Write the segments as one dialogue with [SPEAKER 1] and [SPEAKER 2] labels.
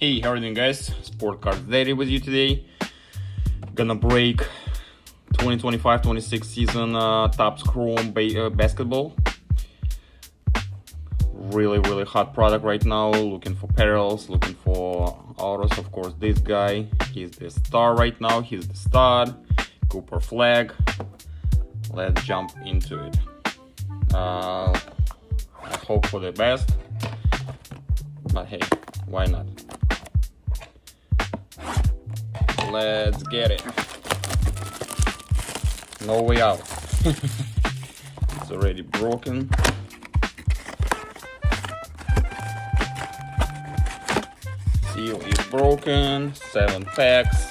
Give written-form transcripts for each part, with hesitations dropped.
[SPEAKER 1] Hey, how are you doing, guys? SportsCards Daily with you today. Gonna break 2025-26 season Topps Chrome basketball. Really hot product right now. Looking for parallels, looking for autos. Of course, this guy, he's the star right now. He's the stud. Cooper flag. Let's jump into it. I hope for the best, but hey, why not? Let's get it. No way out. It's already broken. Seal is broken. 7 packs.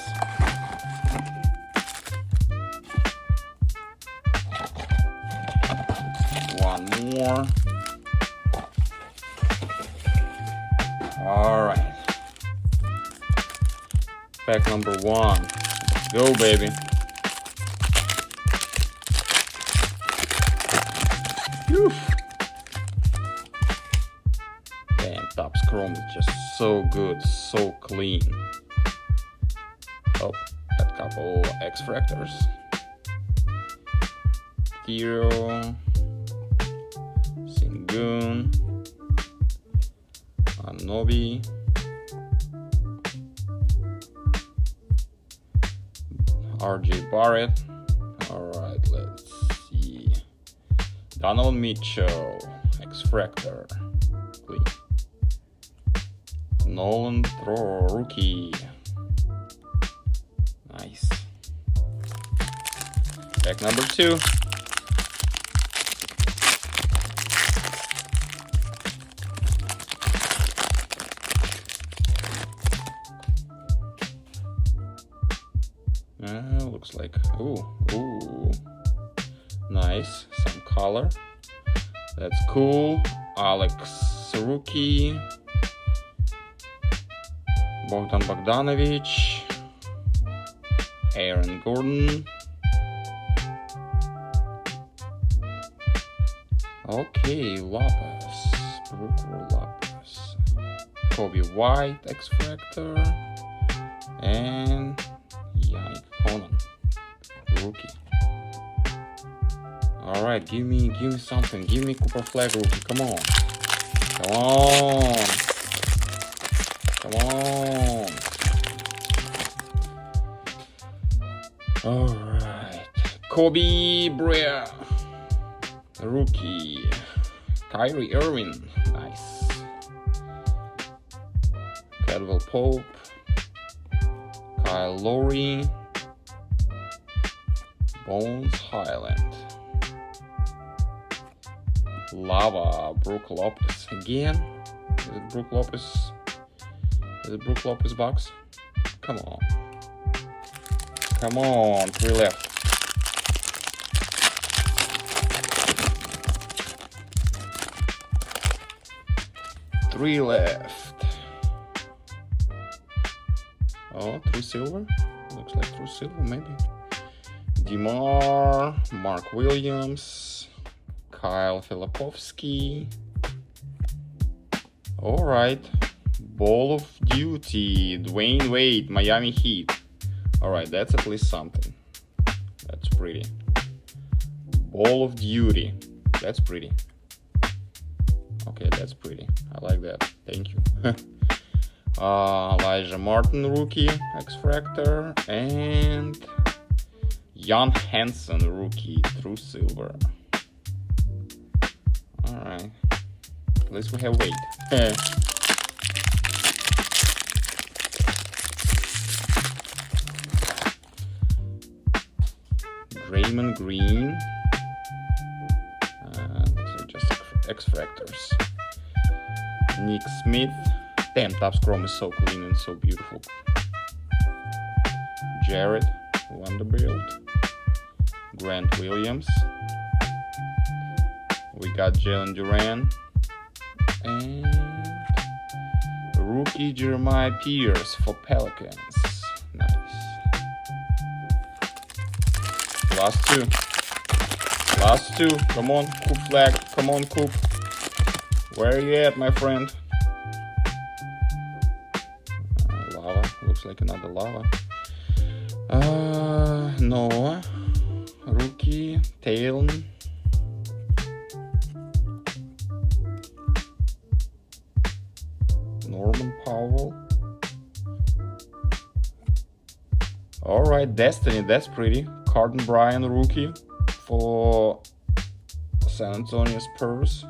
[SPEAKER 1] One more. All right. Pack number 1. Let's go, baby. Whew. Damn, Topps Chrome is just so good, so clean. Oh, got a couple X-Fractors. Theo, Sengun, Anobi, RJ Barrett. Alright, let's see. Donovan Mitchell, X-Fractor, clean. Nolan Throw, rookie. Nice. Pack number 2. Looks like, ooh, nice, some color, that's cool. Alex rookie, Bogdan Bogdanovic, Aaron Gordon, okay, Lopez, Brook Lopez, Kobe White, X-Fractor, and Yannick Honan, rookie. All right, give me something. Give me Cooper flag rookie. Come on. All right, Kobe Bryant, rookie. Kyrie Irving, nice. Caldwell Pope, Kyle Lowry, Bones Highland, Lava, Brook Lopez again. Is it Brook Lopez? Is it Brook Lopez box? Come on. 3 left. Three left. Oh, 3 silver? Looks like 3 silver, maybe. DeMar, Mark Williams, Kyle Filipovsky. All right, Ball of Duty, Dwayne Wade, Miami Heat. All right, that's at least something. That's pretty. Ball of Duty, that's pretty. Okay, that's pretty. I like that. Thank you. Elijah Martin, rookie, X-Fractor, and Jan Hansen, rookie, True Silver. Alright. At least we have weight. Draymond Green. These are just X-Fractors. Nick Smith. Damn, Topps Chrome is so clean and so beautiful. Jared Vanderbilt. Grant Williams. We got Jalen Duran. And rookie Jeremiah Pierce for Pelicans. Nice. Last two. Come on, Coop flag. Come on, Coop. Where are you at, my friend? Lava. Looks like another Lava. Noah. Rookie. Talon. Norman Powell. Alright, Destiny, that's pretty. Carden Bryan rookie for San Antonio Spurs.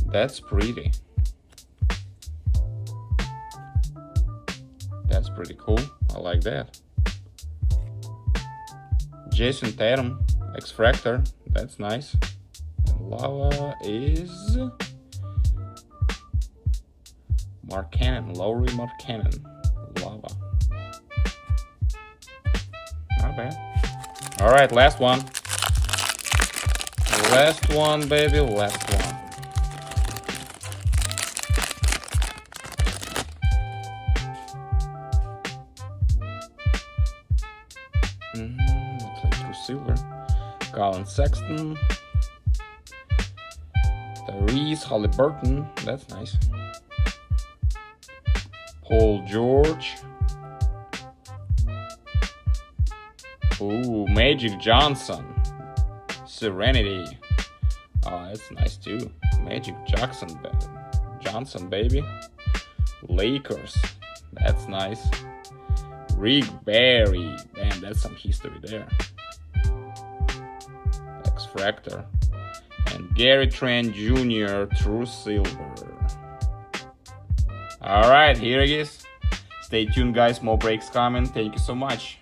[SPEAKER 1] That's pretty. That's pretty cool. I like that. Jason Tatum, X-Fractor. That's nice. And Lava is Markkanen, Lauri Markkanen. Lava. Not bad. Alright, last one. Last one, baby, last one. Looks like true silver. Colin Sexton. Tyrese Halliburton. That's nice. Paul George. Ooh, Magic Johnson. Serenity. Oh, that's nice too. Magic Johnson, baby. Lakers. That's nice. Rick Barry. Damn, that's some history there. X-Fractor. And Gary Trent Jr. True Silver. Alright, here it is. Stay tuned, guys. More breaks coming. Thank you so much.